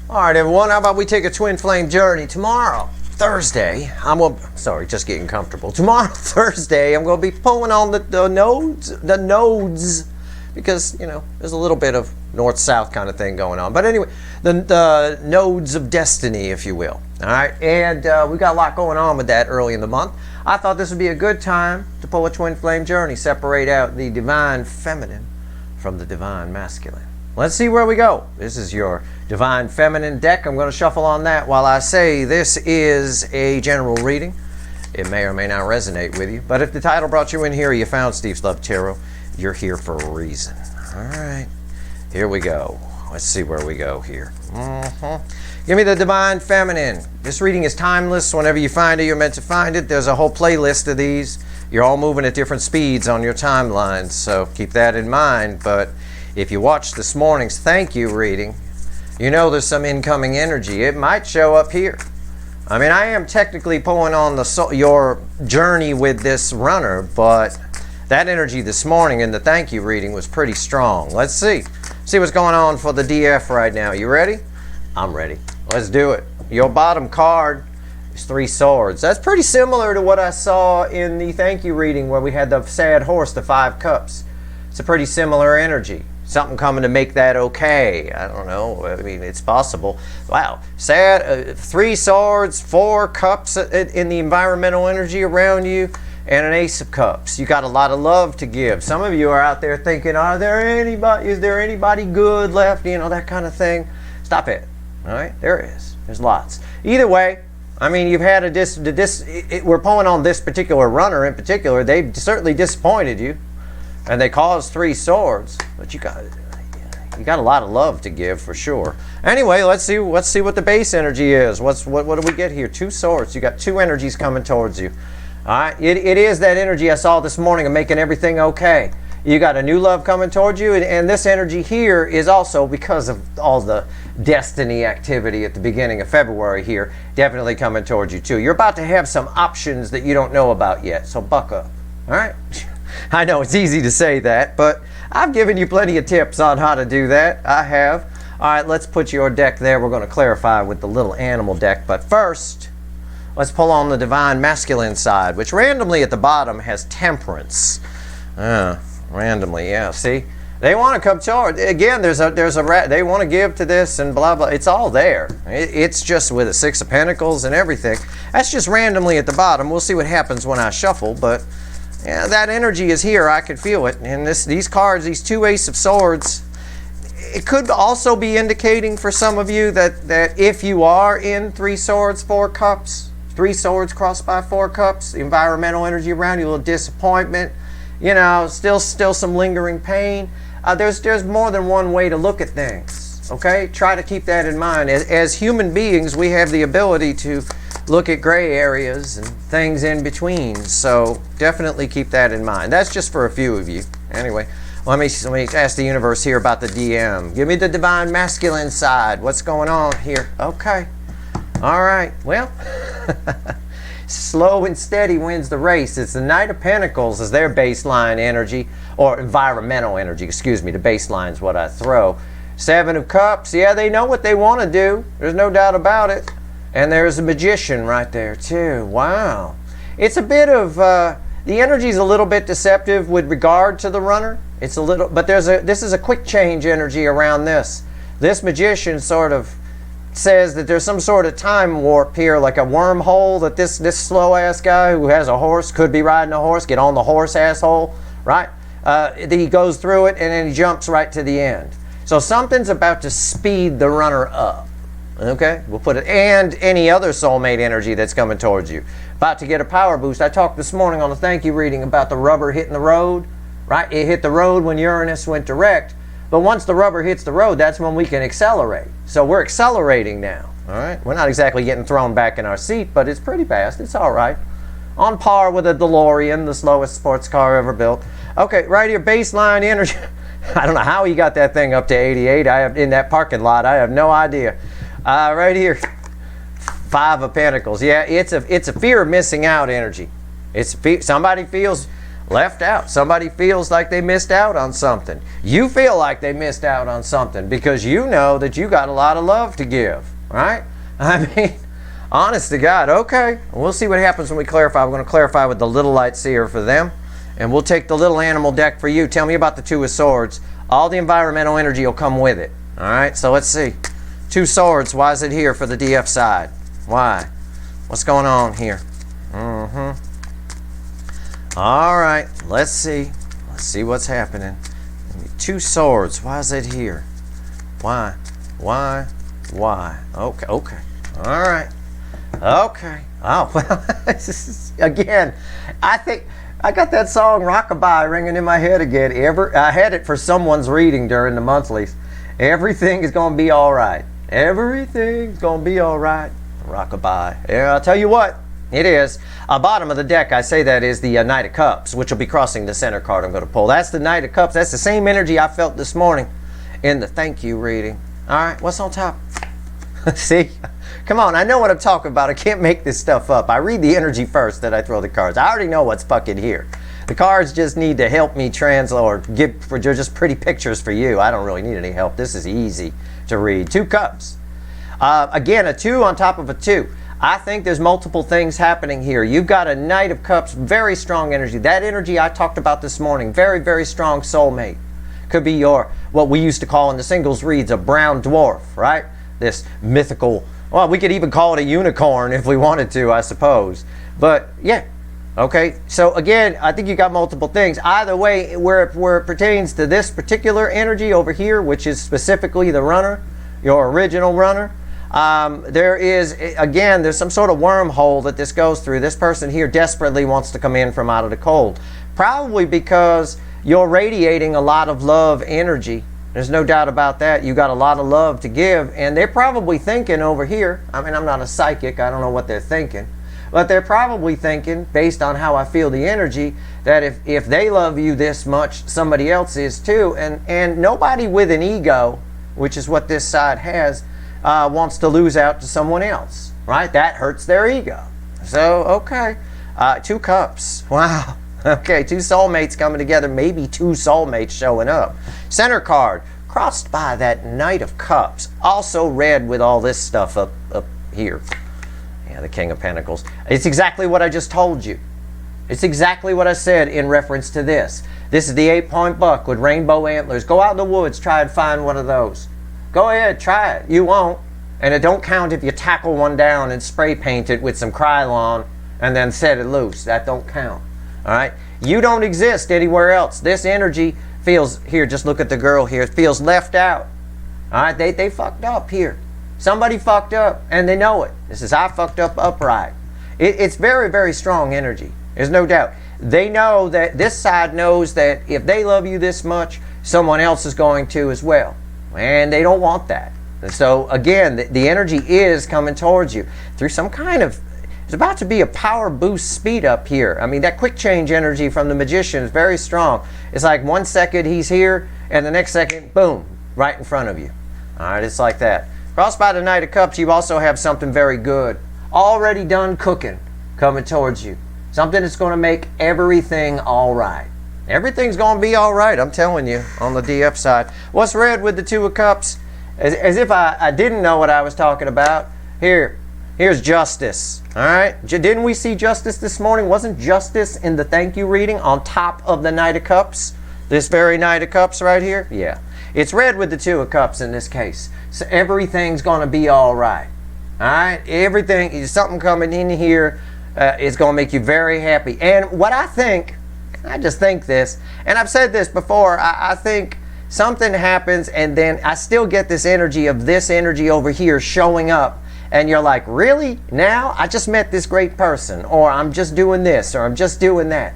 All right, everyone, how about we take a twin flame journey tomorrow, Thursday? Just getting comfortable. Tomorrow, Thursday, I'm going to be pulling on the nodes, because, you know, there's a little bit of north-south kind of thing going on. But anyway, the nodes of destiny, if you will. All right, and we got a lot going on with that early in the month. I thought this would be a good time to pull a twin flame journey, separate out the divine feminine from the divine masculine. Let's see where we go. This is your divine feminine deck. I'm going to shuffle on that while I say this is a general reading. It may or may not resonate with you, but if the title brought you in here, you found Steve's Love Tarot, you're here for a reason. All right, here we go. Let's see where we go here. Give me the divine feminine. This reading is timeless. Whenever you find it, you're meant to find it. There's a whole playlist of these. You're all moving at different speeds on your timelines, so keep that in mind. But if you watched this morning's thank you reading, you know there's some incoming energy. It might show up here. I mean, I am technically pulling on your journey with this runner, but that energy this morning in the thank you reading was pretty strong. Let's see what's going on for the DF right now. You ready? I'm ready. Let's do it. Your bottom card is 3 swords. That's pretty similar to what I saw in the thank you reading where we had the sad horse, the 5 cups. It's a pretty similar energy. Something coming to make that okay. I don't know. I mean, it's possible. Wow. Sad. 3 swords, 4 cups in the environmental energy around you, and an ace of cups. You got a lot of love to give. Some of you are out there thinking, is there anybody good left? You know, that kind of thing. Stop it. All right? There is. There's lots. Either way, I mean, you've had we're pulling on this particular runner in particular. They've certainly disappointed you. And they caused 3 swords, but you got a lot of love to give for sure. Anyway, let's see what the base energy is. What do we get here? 2 swords. You got 2 energies coming towards you. All right, it is that energy I saw this morning of making everything okay. You got a new love coming towards you, and this energy here is also because of all the destiny activity at the beginning of February here, definitely coming towards you too. You're about to have some options that you don't know about yet, so buck up. All right. I know it's easy to say that, but I've given you plenty of tips on how to do that. I have. All right, let's put your deck there. We're going to clarify with the little animal deck. But first, let's pull on the divine masculine side, which randomly at the bottom has temperance. Randomly, yeah. See, they want to come toward. Again, they want to give to this and blah blah. It's all there. It's just with a 6 of Pentacles and everything. That's just randomly at the bottom. We'll see what happens when I shuffle, but. Yeah, that energy is here. I can feel it. And these cards, these 2 Ace of Swords, it could also be indicating for some of you that if you are in 3 swords, 4 cups, 3 swords crossed by 4 cups, environmental energy around you, a little disappointment, you know, still some lingering pain. There's more than one way to look at things. Okay, try to keep that in mind. As human beings, we have the ability to look at gray areas and things in between, so definitely keep that in mind. That's just for a few of you. Anyway, let me ask the universe here about the DM. Give me the divine masculine side. What's going on here? Okay. All right. Well, slow and steady wins the race. It's the Knight of Pentacles as their baseline energy, or environmental energy, excuse me. The baseline is what I throw. 7 of Cups. Yeah, they know what they want to do. There's no doubt about it. And there's a Magician right there too. Wow. It's a bit of, the energy is a little bit deceptive with regard to the runner. It's a little, but this is a quick change energy around this. This Magician sort of says that there's some sort of time warp here, like a wormhole that this slow ass guy who has a horse, could be riding a horse, get on the horse asshole, right? He goes through it and then he jumps right to the end. So something's about to speed the runner up. Okay, we'll put it, and any other soulmate energy that's coming towards you. About to get a power boost. I talked this morning on the thank you reading about the rubber hitting the road, right? It hit the road when Uranus went direct, but once the rubber hits the road, that's when we can accelerate. So we're accelerating now, all right? We're not exactly getting thrown back in our seat, but it's pretty fast. It's all right. On par with a DeLorean, the slowest sports car ever built. Okay, right here, baseline energy. I don't know how he got that thing up to 88. In that parking lot. I have no idea. Right here, 5 of Pentacles. Yeah, it's a fear of missing out energy. Somebody feels left out. Somebody feels like they missed out on something. You feel like they missed out on something because you know that you got a lot of love to give, right? I mean, honest to God. Okay, we'll see what happens when we clarify. We're going to clarify with the little light seer for them, and we'll take the little animal deck for you. Tell me about the Two of Swords. All the environmental energy will come with it. All right, so let's see. Two Swords, why is it here for the DF side? Why? What's going on here? All right, let's see. Let's see what's happening. Two Swords, why is it here? Why? Why? Why? Okay, okay. All right. Okay. Oh, well, again, I think I got that song Rockabye ringing in my head again. I had it for someone's reading during the monthlies. Everything is going to be all right. Everything's going to be all right. Rockabye. Yeah, I'll tell you what. It is. Bottom of the deck, I say that is the Knight of Cups, which will be crossing the center card I'm going to pull. That's the Knight of Cups. That's the same energy I felt this morning in the thank you reading. All right, what's on top? See? Come on, I know what I'm talking about. I can't make this stuff up. I read the energy first, then I throw the cards. I already know what's fucking here. The cards just need to help me translate or give for just pretty pictures for you. I don't really need any help. This is easy to read. Two Cups. Again, a 2 on top of a 2. I think there's multiple things happening here. You've got a Knight of Cups, very strong energy. That energy I talked about this morning, very, very strong soulmate. Could be your, what we used to call in the singles reads, a brown dwarf, right? This mythical, well, we could even call it a unicorn if we wanted to, I suppose. But yeah, okay. So again, I think you got multiple things. Either way, where it pertains to this particular energy over here, which is specifically the runner, your original runner, there is, again, there's some sort of wormhole that this goes through. This person here desperately wants to come in from out of the cold. Probably because you're radiating a lot of love energy. There's no doubt about that. You got a lot of love to give, and they're probably thinking over here, I mean, I'm not a psychic, I don't know what they're thinking, but they're probably thinking, based on how I feel the energy, that if they love you this much, somebody else is too, and nobody with an ego, which is what this side has, wants to lose out to someone else, right? That hurts their ego. So, okay. Two Cups. Wow. Okay, two soulmates coming together, maybe two soulmates showing up. Center card, crossed by that Knight of Cups, also red with all this stuff up here. Yeah, the King of Pentacles. It's exactly what I just told you. It's exactly what I said in reference to this. This is the 8-point buck with rainbow antlers. Go out in the woods, try and find one of those. Go ahead, try it. You won't. And it don't count if you tackle one down and spray paint it with some Krylon and then set it loose. That don't count. All right? You don't exist anywhere else. This energy feels, here, just look at the girl here, it feels left out. All right? They fucked up here. Somebody fucked up, and they know it. This is, I fucked up upright. It's very, very strong energy. There's no doubt. They know that, this side knows that if they love you this much, someone else is going to as well. And they don't want that. And so, again, the energy is coming towards you through some kind of, it's about to be a power boost speed up here. I mean, that quick change energy from the Magician is very strong. It's like 1 second he's here, and the next second, boom, right in front of you. All right, it's like that. Crossed by the Knight of Cups, you also have something very good, already done cooking, coming towards you. Something that's going to make everything all right. Everything's going to be all right, I'm telling you, on the DF side. What's red with the Two of Cups? As if I didn't know what I was talking about. Here's justice. All right? Didn't we see justice this morning? Wasn't justice in the thank you reading on top of the Knight of Cups? This very Knight of Cups right here? Yeah. It's red with the Two of Cups in this case. So everything's going to be all right. All right? Everything, something coming in here is going to make you very happy. And what I think, I just think this, and I've said this before, I think something happens and then I still get this energy of this energy over here showing up, and you're like, really? Now? I just met this great person, or I'm just doing this, or I'm just doing that.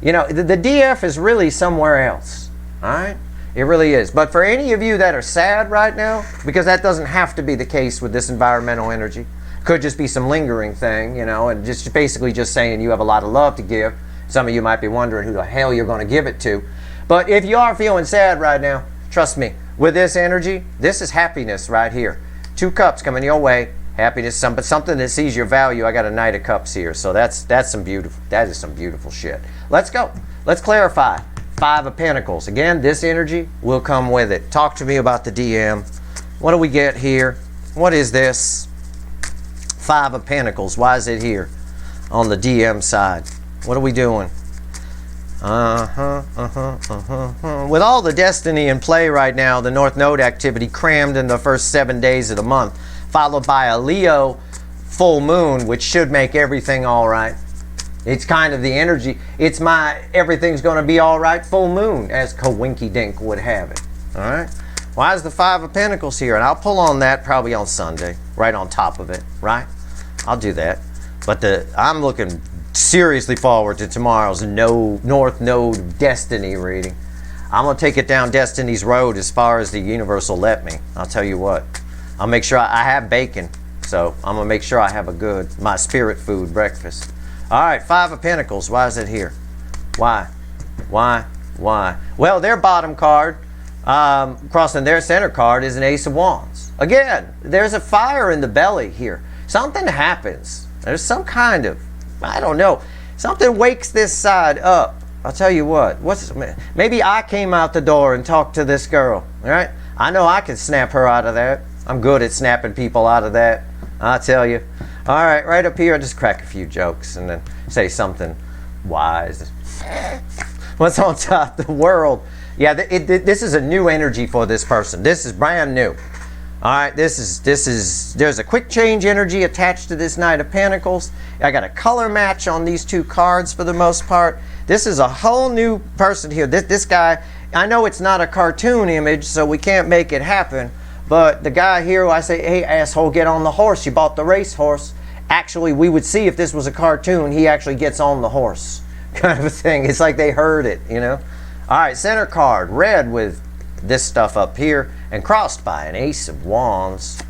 You know, the DF is really somewhere else. All right? It really is. But for any of you that are sad right now, because that doesn't have to be the case with this environmental energy, could just be some lingering thing, you know, and just basically just saying you have a lot of love to give. Some of you might be wondering who the hell you're going to give it to. But if you are feeling sad right now, trust me, with this energy, this is happiness right here. Two Cups coming your way. Happiness, but something that sees your value. I got a Knight of Cups here, so that is some beautiful shit. Let's go. let's clarify. 5 of Pentacles. Again, this energy will come with it. Talk to me about the DM. What do we get here? What is this? 5 of Pentacles. Why is it here on the DM side? What are we doing? With all the destiny in play right now, the North Node activity crammed in the first 7 days of the month, followed by a Leo full moon, which should make everything all right. It's kind of the energy. It's my everything's going to be all right full moon, as Kawinky Dink would have it. All right. Why is the 5 of Pentacles here? And I'll pull on that probably on Sunday, right on top of it, right? I'll do that. But I'm looking seriously forward to tomorrow's North Node Destiny reading. I'm going to take it down Destiny's Road as far as the universe will let me. I'll tell you what. I'll make sure I have bacon. So I'm going to make sure I have my spirit food breakfast. All right, 5 of Pentacles. Why is it here? Why? Well, their bottom card, crossing their center card, is an Ace of Wands. Again, there's a fire in the belly here. Something happens. There's some kind of, I don't know, something wakes this side up. I'll tell you what. Maybe I came out the door and talked to this girl. All right? I know I can snap her out of that. I'm good at snapping people out of that. I'll tell you. All right, right up here, I'll just crack a few jokes and then say something wise. What's on top? The world. Yeah, this is a new energy for this person. This is brand new. All right, there's a quick change energy attached to this Knight of Pentacles. I got a color match on these 2 cards for the most part. This is a whole new person here. This guy, I know it's not a cartoon image, so we can't make it happen. But the guy here, I say, hey, asshole, get on the horse. You bought the race horse. Actually, we would see if this was a cartoon, he actually gets on the horse. Kind of a thing. It's like they heard it, you know. All right, center card, red with this stuff up here, and crossed by an Ace of Wands.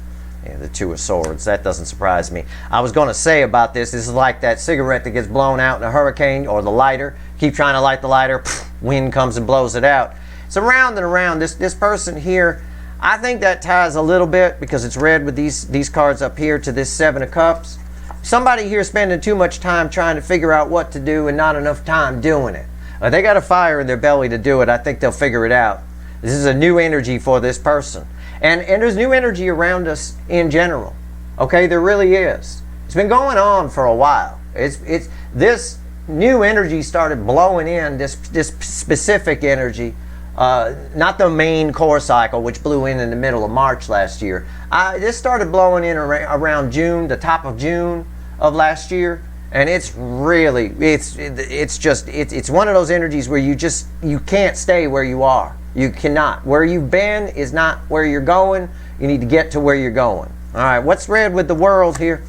Yeah, the 2 of Swords. That doesn't surprise me. I was going to say about this is like that cigarette that gets blown out in a hurricane, or the lighter. Keep trying to light the lighter, wind comes and blows it out. It's around and around. This person here, I think that ties a little bit because it's red with these cards up here to this 7 of Cups. Somebody here spending too much time trying to figure out what to do and not enough time doing it. They got a fire in their belly to do it. I think they'll figure it out. This is a new energy for this person. And there's new energy around us in general. Okay, there really is. It's been going on for a while. It's this new energy started blowing in, this specific energy. Not the main core cycle, which blew in the middle of March last year. This started blowing in around June, the top of June of last year, and it's really, it's one of those energies where you can't stay where you are. You cannot. Where you've been is not where you're going. You need to get to where you're going. All right, what's red with the world here?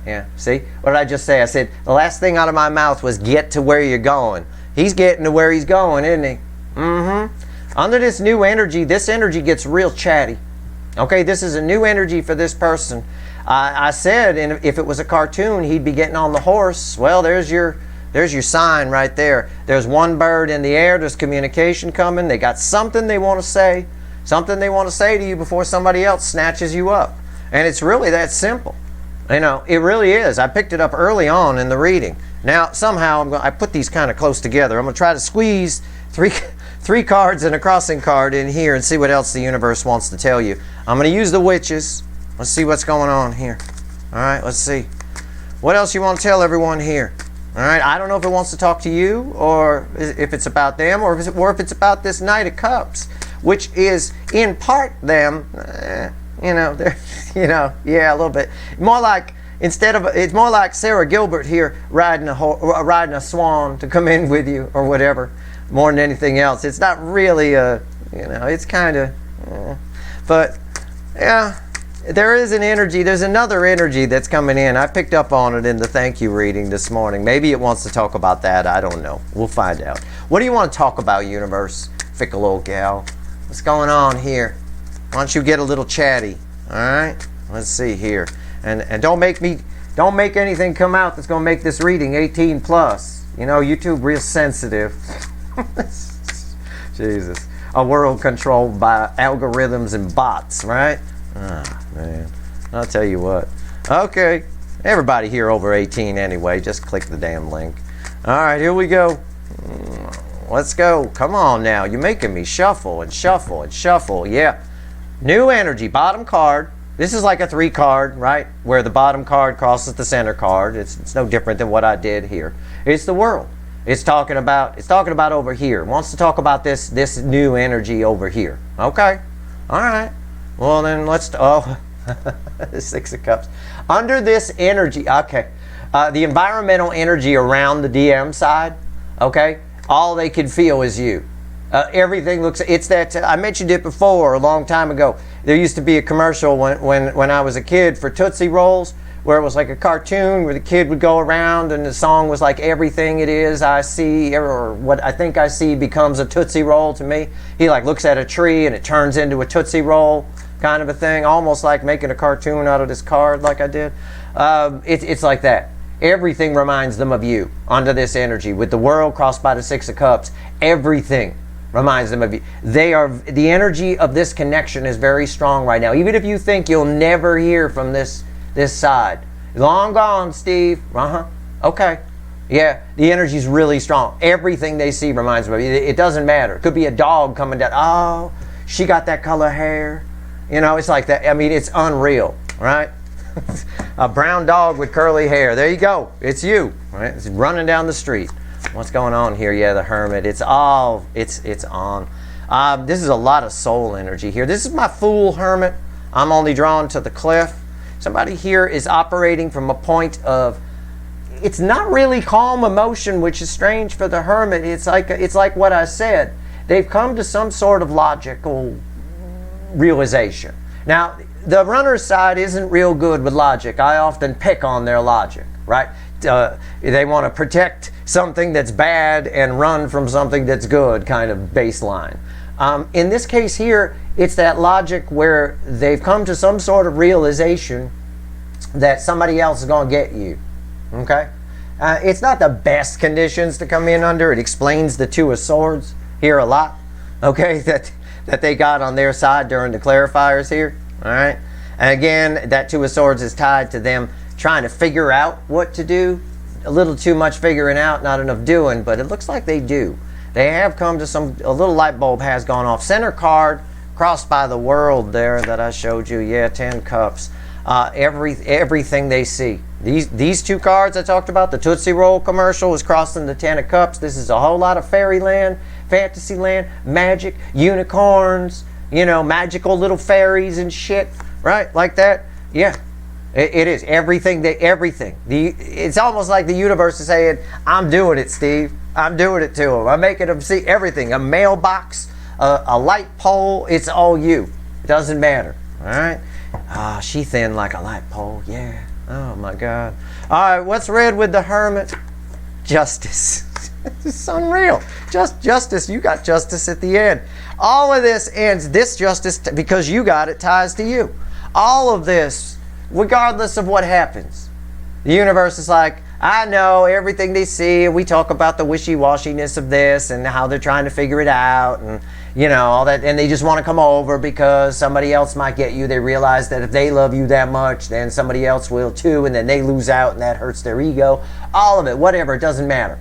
Yeah, see? What did I just say? I said the last thing out of my mouth was get to where you're going. He's getting to where he's going, isn't he? Under this new energy, this energy gets real chatty. Okay, this is a new energy for this person. I said if it was a cartoon, he'd be getting on the horse. Well, there's your sign right there. There's one bird in the air. There's communication coming. They got something they want to say. Something they want to say to you before somebody else snatches you up. And it's really that simple. You know, it really is. I picked it up early on in the reading. Now, somehow, I put these kind of close together. I'm going to try to squeeze three cards and a crossing card in here and see what else the universe wants to tell you. I'm going to use the witches. Let's see what's going on here. All right, let's see. What else you want to tell everyone here? All right, I don't know if it wants to talk to you or if it's about them or if it's about this Knight of Cups, which is in part them, yeah, a little bit. More like, it's more like Sarah Gilbert here riding a swan to come in with you or whatever, more than anything else. It's not really it's kind of, but yeah. There is an energy, there's another energy that's coming in. I picked up on it in the thank you reading this morning. Maybe it wants to talk about that. I don't know. We'll find out. What do you want to talk about, universe? Fickle old gal. What's going on here? Why don't you get a little chatty? All right? Let's see here. And don't make anything come out that's going to make this reading 18 plus. You know, YouTube real sensitive. Jesus. A world controlled by algorithms and bots, right? Ah, man. I'll tell you what. Okay. Everybody here over 18 anyway. Just click the damn link. All right, here we go. Let's go. Come on now. You're making me shuffle and shuffle and shuffle. Yeah. New energy, bottom card. This is like a 3 card, right? Where the bottom card crosses the center card. It's no different than what I did here. It's the world. It's talking about over here. It wants to talk about this new energy over here. Okay. All right. Well then let's the 6 of Cups. Under this energy, okay. The environmental energy around the DM side, okay? All they can feel is you. Everything looks, it's that, I mentioned it before a long time ago. There used to be a commercial when I was a kid for Tootsie Rolls, where it was like a cartoon where the kid would go around and the song was like, everything it is I see, or what I think I see becomes a Tootsie Roll to me. He like looks at a tree and it turns into a Tootsie Roll kind of a thing, almost like making a cartoon out of this card like I did. It's like that. Everything reminds them of you under this energy. With the world crossed by the 6 of Cups, everything reminds them of you. The energy of this connection is very strong right now. Even if you think you'll never hear from this side. Long gone, Steve. Okay. Yeah, the energy's really strong. Everything they see reminds them of you. It doesn't matter. It could be a dog coming down. Oh, she got that color hair. You know, it's like that. I mean, it's unreal, right? A brown dog with curly hair. There you go. It's you, right? It's running down the street. What's going on here? Yeah, the Hermit. It's on. This is a lot of soul energy here. This is my Fool Hermit. I'm only drawn to the cliff. Somebody here is operating from a point of, it's not really calm emotion, which is strange for the Hermit. It's like what I said. They've come to some sort of logical realization. Now, the runner's side isn't real good with logic. I often pick on their logic, right? They want to protect something that's bad and run from something that's good, kind of baseline. In this case here, it's that logic where they've come to some sort of realization that somebody else is going to get you, okay? It's not the best conditions to come in under. It explains the 2 of Swords here a lot, okay, that they got on their side during the clarifiers here, all right? And again, that 2 of Swords is tied to them trying to figure out what to do. A little too much figuring out, not enough doing, but it looks like they do. They have come to a little light bulb has gone off. Center card, crossed by the world there that I showed you. Yeah, 10 Cups. Everything they see. These 2 cards I talked about, the Tootsie Roll commercial is crossing the 10 of Cups. This is a whole lot of fairyland, fantasyland, magic, unicorns, you know, magical little fairies and shit, right? Like that. Yeah. It is everything. It's almost like the universe is saying, I'm doing it, Steve. I'm doing it to them. I'm making them see everything. A mailbox, a light pole. It's all you. It doesn't matter. All right. She thin like a light pole. Yeah. Oh my God. All right. What's red with the Hermit? Justice. It's unreal. Justice. You got justice at the end. All of this ends. This justice, because you got it, ties to you. All of this, regardless of what happens, the universe is like, I know everything they see, and we talk about the wishy-washiness of this and how they're trying to figure it out and, you know, all that, and they just want to come over because somebody else might get you. They realize that if they love you that much, then somebody else will too, and then they lose out and that hurts their ego. All of it, whatever, it doesn't matter.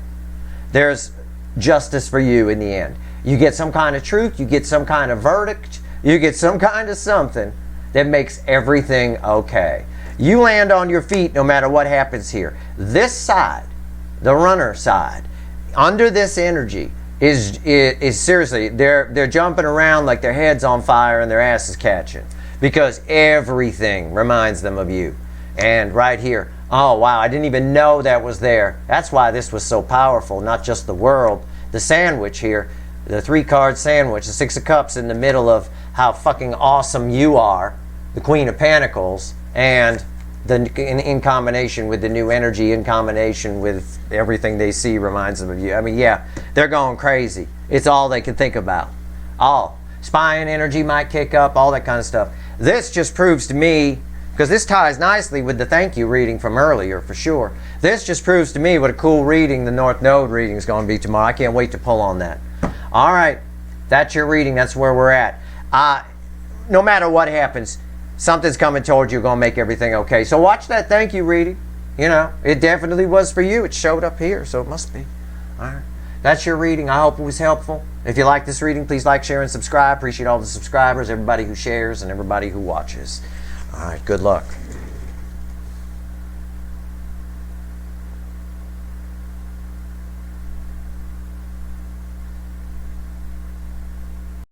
There's justice for you in the end. You get some kind of truth, you get some kind of verdict, you get some kind of something that makes everything okay. You land on your feet no matter what happens here. This side, the runner side, under this energy is seriously, they're jumping around like their head's on fire and their ass is catching, because everything reminds them of you. And right here, oh wow, I didn't even know that was there. That's why this was so powerful, not just the world. The sandwich here, the 3-card sandwich, the 6 of Cups in the middle of how fucking awesome you are, the Queen of Pentacles, and in combination with the new energy, in combination with everything they see reminds them of you. I mean, yeah, they're going crazy. It's all they can think about. All. Spying energy might kick up, all that kind of stuff. This just proves to me, because this ties nicely with the thank you reading from earlier, for sure. This just proves to me what a cool reading the North Node reading is going to be tomorrow. I can't wait to pull on that. All right, that's your reading. That's where we're at. No matter what happens, something's coming towards you, going to make everything okay. So watch that thank you reading. You know, it definitely was for you. It showed up here, so it must be. All right. That's your reading. I hope it was helpful. If you like this reading, please like, share, and subscribe. Appreciate all the subscribers, everybody who shares, and everybody who watches. All right, good luck.